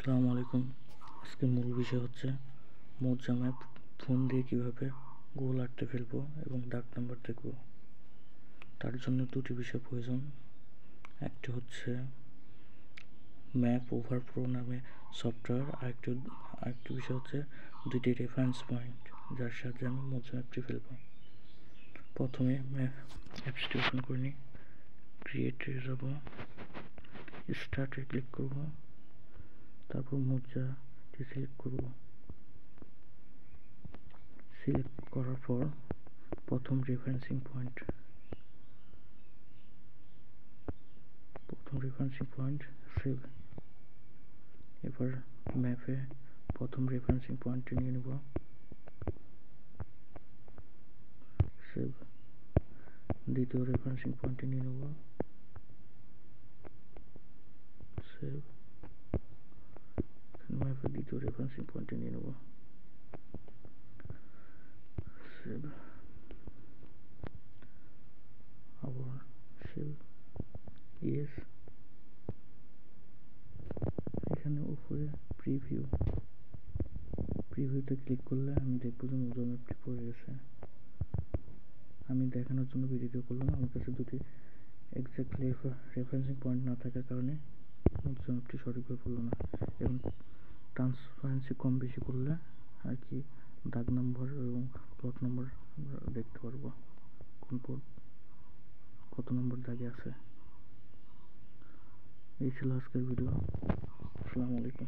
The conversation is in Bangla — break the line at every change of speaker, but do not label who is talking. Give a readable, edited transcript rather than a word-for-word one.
আসসালামু আলাইকুম। আজকের মূল বিষয় হচ্ছে মোজা ম্যাপ ফোন দিয়ে কীভাবে গোল আটতে ফেলবো এবং দাগ নাম্বার দেখব। তার জন্য দুটি বিষয় প্রয়োজন। একটি হচ্ছে ম্যাপ ওভার প্রো নামে সফটওয়্যার, আরেকটি বিষয় হচ্ছে দুটি রেফারেন্স পয়েন্ট যার সাহায্যে আমি মোজা ম্যাপটি ফেলবো। প্রথমে অ্যাপসটি ওপেন করে নিই, ক্রিয়েটে যাব, স্টার্টে ক্লিক করব, তারপর মোজাটি সিলেক্ট করব। সিলেক্ট করার পর প্রথম রেফারেন্সিং পয়েন্ট সেভ। এবার ম্যাপে প্রথম রেফারেন্সিং পয়েন্টটি নিয়ে নেব, সেভ। দ্বিতীয় রেফারেন্সিং পয়েন্টটি নিয়ে নেব, সেভ। ম্যাপে দ্বিতীয় রেফারেন্সিং পয়েন্টটি নিয়ে নেব, সেভ। আবার সেভ, ইয়েস। এখানে উপরে প্রিভিউতে ক্লিক করলে আমি দেখবো যে মোজা ম্যাপটি পড়ে গেছে। আমি দেখানোর জন্য ভিডিওটি করলাম। আমার কাছে দুটি এক্স্যাক্টলি রেফারেন্সিং পয়েন্ট না থাকার কারণে মোজা ম্যাপটি সঠিকভাবে পড়লো না। এবং ট্রান্সপারেন্সি কম বেশি করলে আর কি দাগ নম্বর এবং প্লট নম্বর আমরা দেখতে পারবো, কোন প্লট কত নম্বর দাগে আছে। এই ছিল আজকের ভিডিও। আসসালামু আলাইকুম।